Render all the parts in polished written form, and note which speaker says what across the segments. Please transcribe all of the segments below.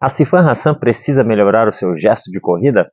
Speaker 1: A Sifan Hassan precisa melhorar o seu gesto de corrida?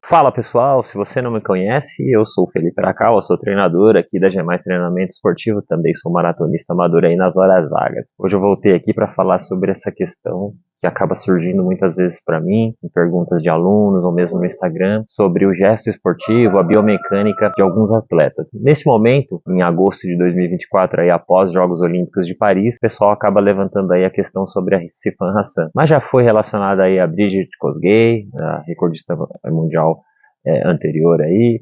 Speaker 1: Fala pessoal, se você não me conhece, eu sou o Felipe Aracal, eu sou treinador aqui da Gemais Treinamento Esportivo, também sou maratonista amador aí nas horas vagas. Hoje eu voltei aqui para falar sobre essa questão que acaba surgindo muitas vezes para mim, em perguntas de alunos ou mesmo no Instagram, sobre o gesto esportivo, a biomecânica de alguns atletas. Nesse momento, em agosto de 2024, aí após os Jogos Olímpicos de Paris, o pessoal acaba levantando aí a questão sobre a Sifan Hassan. Mas já foi relacionada aí a Brigid Kosgei, a recordista mundial anterior aí,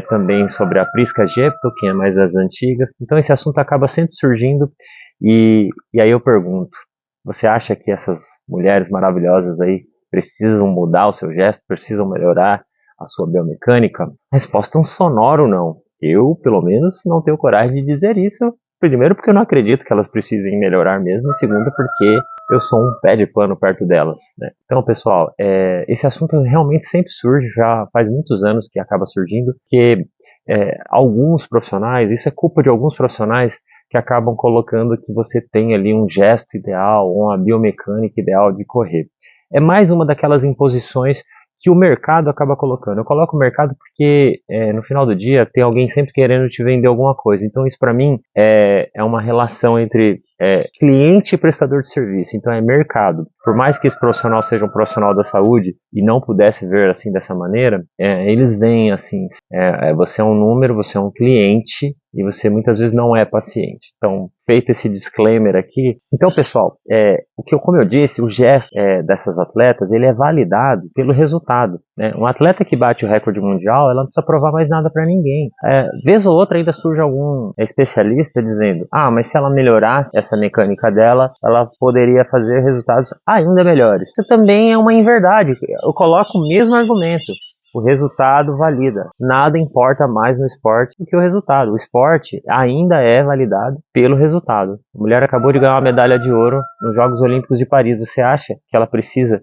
Speaker 1: também sobre a Priska Jepto, que é mais das antigas. Então esse assunto acaba sempre surgindo e aí eu pergunto, você acha que essas mulheres maravilhosas aí precisam mudar o seu gesto, precisam melhorar a sua biomecânica? A resposta é um sonoro não. Eu, pelo menos, não tenho coragem de dizer isso. Primeiro porque eu não acredito que elas precisem melhorar mesmo, e segundo porque eu sou um pé de pano perto delas, né? Então, pessoal, esse assunto realmente sempre surge, já faz muitos anos que acaba surgindo, que alguns profissionais, isso é culpa de alguns profissionais que acabam colocando que você tem ali um gesto ideal, uma biomecânica ideal de correr. É mais uma daquelas imposições que o mercado acaba colocando. Eu coloco o mercado porque no final do dia tem alguém sempre querendo te vender alguma coisa. Então isso para mim é uma relação entre cliente e prestador de serviço. Então é mercado. Por mais que esse profissional seja um profissional da saúde e não pudesse ver assim dessa maneira, eles veem assim, você é um número, você é um cliente e você muitas vezes não é paciente. Então, feito esse disclaimer aqui, então pessoal, como eu disse, o gesto dessas atletas, ele é validado pelo resultado, né? Um atleta que bate o recorde mundial, ela não precisa provar mais nada para ninguém. Vez ou outra ainda surge algum especialista dizendo, mas se ela melhorasse essa mecânica dela, ela poderia fazer resultados ainda melhores. Isso também é uma inverdade. Eu coloco o mesmo argumento. O resultado valida. Nada importa mais no esporte do que o resultado. O esporte ainda é validado pelo resultado. A mulher acabou de ganhar uma medalha de ouro nos Jogos Olímpicos de Paris. Você acha que ela precisa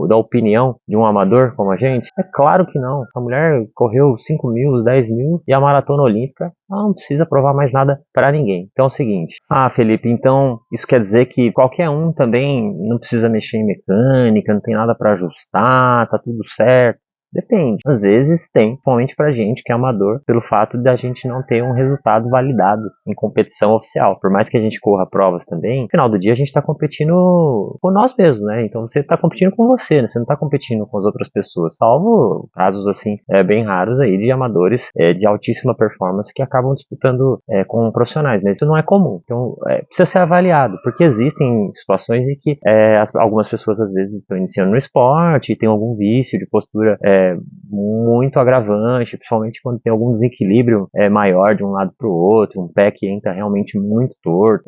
Speaker 1: da opinião de um amador como a gente? É claro que não. A mulher correu 5 mil, 10 mil e a maratona olímpica, ela não precisa provar mais nada para ninguém. Então é o seguinte, Felipe, então isso quer dizer que qualquer um também não precisa mexer em mecânica, não tem nada para ajustar, tá tudo certo? Depende. Às vezes tem, principalmente pra gente que é amador, pelo fato de a gente não ter um resultado validado em competição oficial. Por mais que a gente corra provas também, no final do dia a gente tá competindo com nós mesmos, né? Então você tá competindo com você, né? Você não tá competindo com as outras pessoas, salvo casos assim, bem raros aí de amadores de altíssima performance que acabam disputando com profissionais, né? Isso não é comum. Então precisa ser avaliado, porque existem situações em que algumas pessoas às vezes estão iniciando no esporte e tem algum vício de postura muito agravante, principalmente quando tem algum desequilíbrio maior de um lado para o outro, um pé que entra realmente muito torto,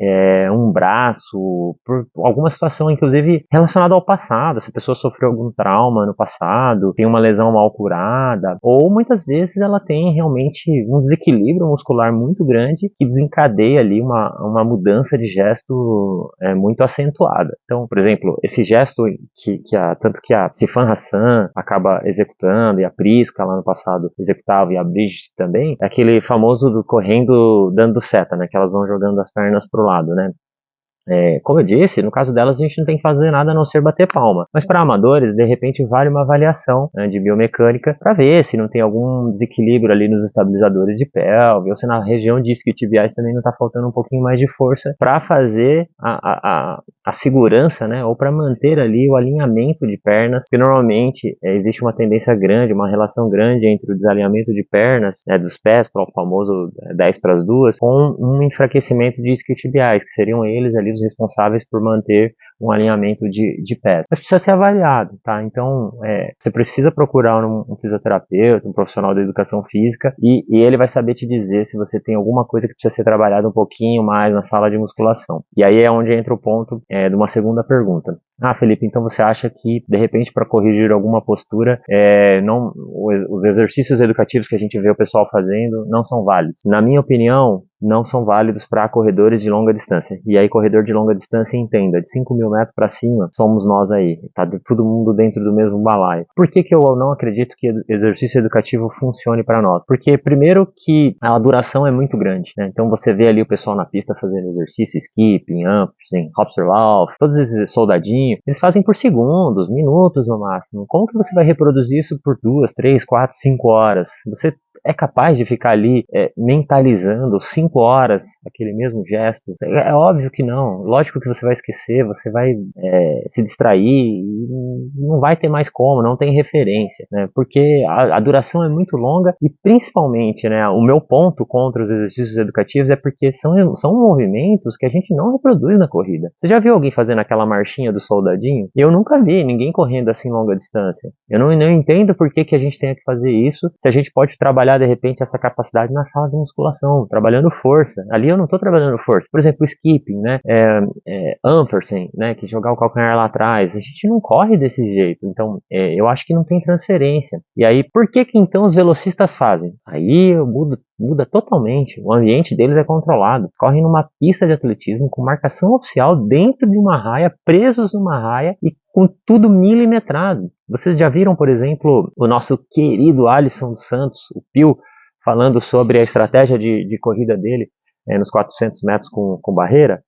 Speaker 1: um braço, por alguma situação inclusive relacionada ao passado, se a pessoa sofreu algum trauma no passado, tem uma lesão mal curada, ou muitas vezes ela tem realmente um desequilíbrio muscular muito grande que desencadeia ali uma mudança de gesto muito acentuada. Então, por exemplo, esse gesto tanto que a Sifan Hassan acaba executando e a Priska lá no passado executava e a Brigid também, é aquele famoso do correndo dando seta, né, que elas vão jogando as pernas pro lado, né. Como eu disse, no caso delas a gente não tem que fazer nada a não ser bater palma. Mas para amadores, de repente vale uma avaliação de biomecânica para ver se não tem algum desequilíbrio ali nos estabilizadores de pelve, ou se na região de isquiotibiais também não está faltando um pouquinho mais de força para fazer a a segurança, né, ou para manter ali o alinhamento de pernas, porque normalmente existe uma tendência grande, uma relação grande entre o desalinhamento de pernas, né, dos pés, para o famoso 10 para as duas, com um enfraquecimento de isquiotibiais, que seriam eles ali os responsáveis por manter um alinhamento de pés. Mas precisa ser avaliado, tá? Então, você precisa procurar um fisioterapeuta, um profissional da educação física, e ele vai saber te dizer se você tem alguma coisa que precisa ser trabalhada um pouquinho mais na sala de musculação. E aí é onde entra o ponto de uma segunda pergunta. Ah, Felipe, então você acha que, de repente, para corrigir alguma postura, os exercícios educativos que a gente vê o pessoal fazendo não são válidos? Na minha opinião, não são válidos para corredores de longa distância. E aí, corredor de longa distância, entenda, de 5.000 metros para cima, somos nós aí. Tá todo mundo dentro do mesmo balaio. Por que eu não acredito que exercício educativo funcione para nós? Porque, primeiro, que a duração é muito grande, né? Então, você vê ali o pessoal na pista fazendo exercício, skipping, ampersand, hopserlauf, todos esses soldadinhos, eles fazem por segundos, minutos no máximo. Como que você vai reproduzir isso por 2, 3, 4, 5 horas? Você é capaz de ficar ali mentalizando 5 horas aquele mesmo gesto? É óbvio que não. Lógico que você vai esquecer, você vai se distrair e não vai ter mais como, não tem referência, né? Porque a duração é muito longa e principalmente, né, o meu ponto contra os exercícios educativos é porque são movimentos que a gente não reproduz na corrida. Você já viu alguém fazendo aquela marchinha do soldadinho? Eu nunca vi ninguém correndo assim longa distância. Eu não entendo por que a gente tem que fazer isso, se a gente pode trabalhar de repente essa capacidade na sala de musculação, trabalhando força. Ali eu não estou trabalhando força. Por exemplo, o skipping, né? Ampersand, né? Que jogar o calcanhar lá atrás. A gente não corre desse jeito. Então, eu acho que não tem transferência. E aí, por que então os velocistas fazem? Aí muda totalmente. O ambiente deles é controlado. Correm numa pista de atletismo com marcação oficial dentro de uma raia, presos numa raia e com tudo milimetrado. Vocês já viram, por exemplo, o nosso querido Alisson dos Santos, o Pio, falando sobre a estratégia de corrida dele nos 400 metros com barreira?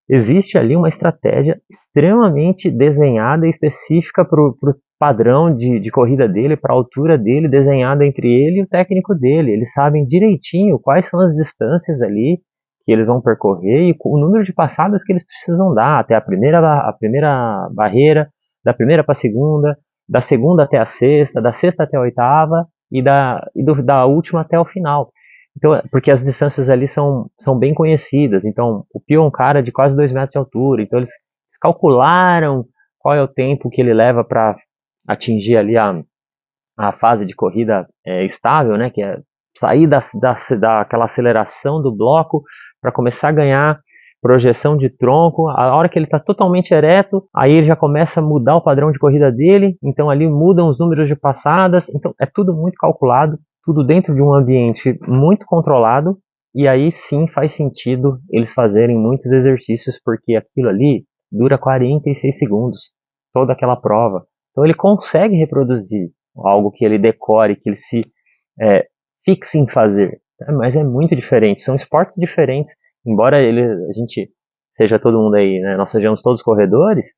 Speaker 1: Existe ali uma estratégia extremamente desenhada e específica para o padrão de corrida dele, para a altura dele, desenhada entre ele e o técnico dele. Eles sabem direitinho quais são as distâncias ali que eles vão percorrer e o número de passadas que eles precisam dar até a primeira barreira, da primeira para a segunda, da segunda até a sexta, da sexta até a oitava e da última até o final. Então, porque as distâncias ali são bem conhecidas. Então, o Pio é um cara de quase 2 metros de altura. Então, eles calcularam qual é o tempo que ele leva para atingir ali a fase de corrida estável, né? Que é sair daquela aceleração do bloco para começar a ganhar projeção de tronco. A hora que ele está totalmente ereto, aí ele já começa a mudar o padrão de corrida dele. Então, ali mudam os números de passadas. Então, é tudo muito calculado. Tudo dentro de um ambiente muito controlado, e aí sim faz sentido eles fazerem muitos exercícios, porque aquilo ali dura 46 segundos, toda aquela prova. Então ele consegue reproduzir algo que ele decore, que ele se fixe em fazer, né? Mas é muito diferente, são esportes diferentes, embora a gente seja todo mundo aí, né? Nós sejamos todos corredores,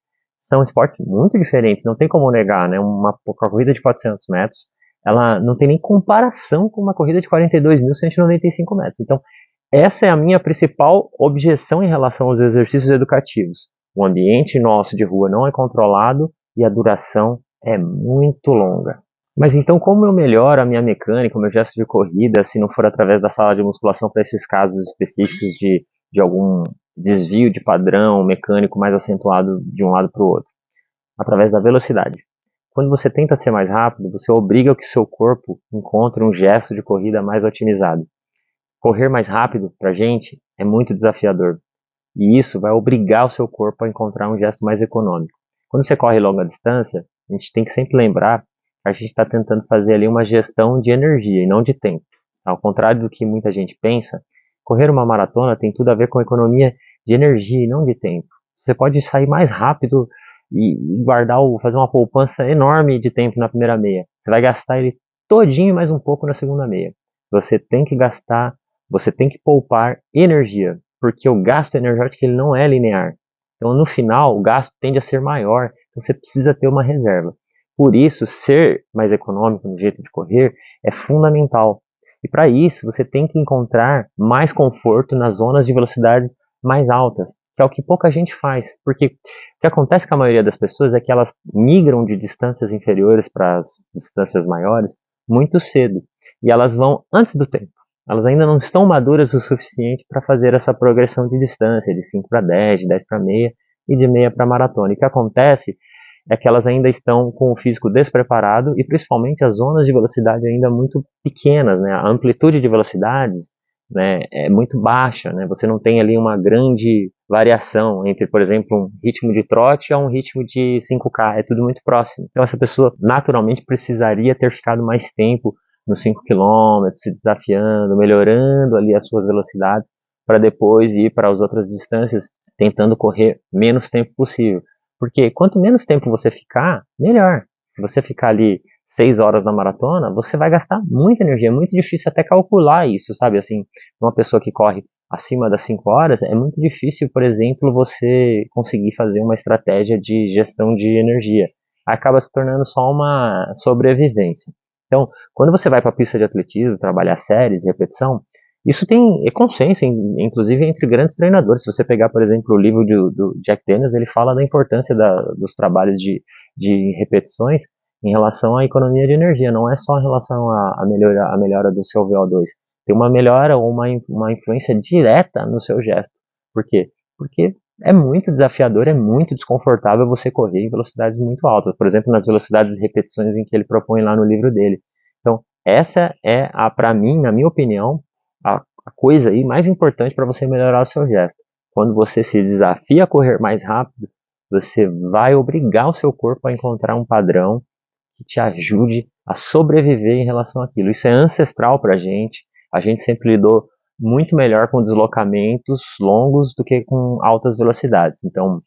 Speaker 1: são esportes muito diferentes, não tem como negar, né? Uma corrida de 400 metros, ela não tem nem comparação com uma corrida de 42.195 metros. Então, essa é a minha principal objeção em relação aos exercícios educativos. O ambiente nosso de rua não é controlado e a duração é muito longa. Mas então, como eu melhoro a minha mecânica, o meu gesto de corrida, se não for através da sala de musculação para esses casos específicos de algum desvio de padrão mecânico mais acentuado de um lado para o outro? Através da velocidade. Quando você tenta ser mais rápido, você obriga que seu corpo encontre um gesto de corrida mais otimizado. Correr mais rápido, pra gente, é muito desafiador. E isso vai obrigar o seu corpo a encontrar um gesto mais econômico. Quando você corre longa distância, a gente tem que sempre lembrar que a gente está tentando fazer ali uma gestão de energia e não de tempo. Ao contrário do que muita gente pensa, correr uma maratona tem tudo a ver com economia de energia e não de tempo. Você pode sair mais rápido e fazer uma poupança enorme de tempo na primeira meia. Você vai gastar ele todinho mais um pouco na segunda meia. Você tem que poupar energia, porque o gasto energético ele não é linear. Então, no final, o gasto tende a ser maior, então você precisa ter uma reserva. Por isso, ser mais econômico no jeito de correr é fundamental. E para isso, você tem que encontrar mais conforto nas zonas de velocidades mais altas, que que é o que pouca gente faz. Porque o que acontece com a maioria das pessoas é que elas migram de distâncias inferiores para as distâncias maiores muito cedo. E elas vão antes do tempo. Elas ainda não estão maduras o suficiente para fazer essa progressão de distância, de 5 para 10, de 10 para meia e de meia para maratona. E o que acontece é que elas ainda estão com o físico despreparado e principalmente as zonas de velocidade ainda muito pequenas, né? A amplitude de velocidades, né, é muito baixa, né? Você não tem ali uma grande variação entre, por exemplo, um ritmo de trote a um ritmo de 5K, é tudo muito próximo. Então essa pessoa naturalmente precisaria ter ficado mais tempo nos 5 quilômetros, se desafiando, melhorando ali as suas velocidades, para depois ir para as outras distâncias, tentando correr menos tempo possível. Porque quanto menos tempo você ficar, melhor. Se você ficar ali 6 horas na maratona, você vai gastar muita energia. É muito difícil até calcular isso, sabe? Assim, uma pessoa que corre acima das 5 horas, é muito difícil, por exemplo, você conseguir fazer uma estratégia de gestão de energia. Acaba se tornando só uma sobrevivência. Então, quando você vai para a pista de atletismo, trabalhar séries, repetição, isso tem consenso, inclusive entre grandes treinadores. Se você pegar, por exemplo, o livro do Jack Daniels, ele fala da importância dos trabalhos de repetições em relação à economia de energia. Não é só em relação à melhora do seu VO2. Tem uma melhora ou uma influência direta no seu gesto. Por quê? Porque é muito desafiador, é muito desconfortável você correr em velocidades muito altas. Por exemplo, nas velocidades de repetições em que ele propõe lá no livro dele. Então, essa é, para mim, na minha opinião, a coisa aí mais importante para você melhorar o seu gesto. Quando você se desafia a correr mais rápido, você vai obrigar o seu corpo a encontrar um padrão que te ajude a sobreviver em relação àquilo. Isso é ancestral para a gente sempre lidou muito melhor com deslocamentos longos do que com altas velocidades. Então,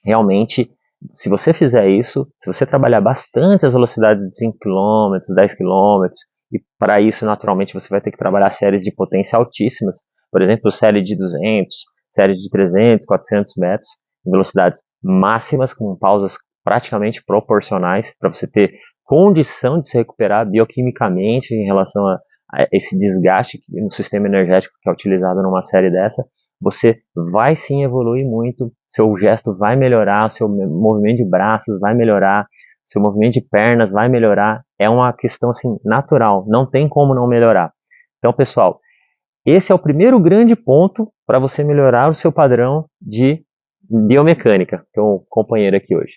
Speaker 1: realmente, se você fizer isso, se você trabalhar bastante as velocidades de 5 km, 10 km, e para isso, naturalmente, você vai ter que trabalhar séries de potência altíssimas, por exemplo, série de 200, série de 300, 400 metros, em velocidades máximas, com pausas praticamente proporcionais, para você ter condição de se recuperar bioquimicamente em relação a esse desgaste no sistema energético que é utilizado numa série dessa, você vai sim evoluir muito, seu gesto vai melhorar, seu movimento de braços vai melhorar, seu movimento de pernas vai melhorar, é uma questão assim natural, não tem como não melhorar. Então, pessoal, esse é o primeiro grande ponto para você melhorar o seu padrão de biomecânica, que é um companheiro aqui hoje.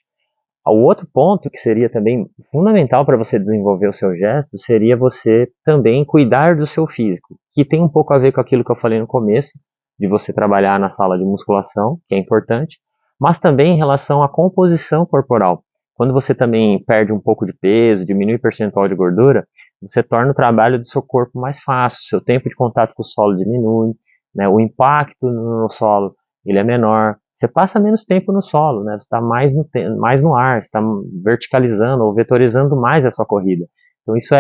Speaker 1: O outro ponto que seria também fundamental para você desenvolver o seu gesto seria você também cuidar do seu físico, que tem um pouco a ver com aquilo que eu falei no começo, de você trabalhar na sala de musculação, que é importante, mas também em relação à composição corporal. Quando você também perde um pouco de peso, diminui o percentual de gordura, você torna o trabalho do seu corpo mais fácil, seu tempo de contato com o solo diminui, né, o impacto no solo ele é menor, você passa menos tempo no solo, né? Você está mais no ar, você está verticalizando ou vetorizando mais a sua corrida. Então isso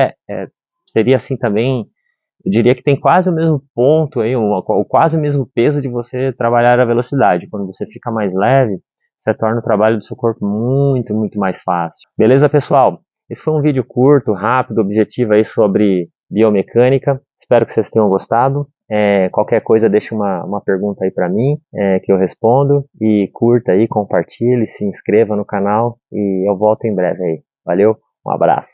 Speaker 1: seria assim também, eu diria que tem quase o mesmo ponto aí, quase o mesmo peso de você trabalhar a velocidade. Quando você fica mais leve, você torna o trabalho do seu corpo muito, muito mais fácil. Beleza, pessoal? Esse foi um vídeo curto, rápido, objetivo aí sobre biomecânica. Espero que vocês tenham gostado. Qualquer coisa, deixa uma pergunta aí para mim, que eu respondo. E curta aí, compartilhe, se inscreva no canal e eu volto em breve aí. Valeu, um abraço.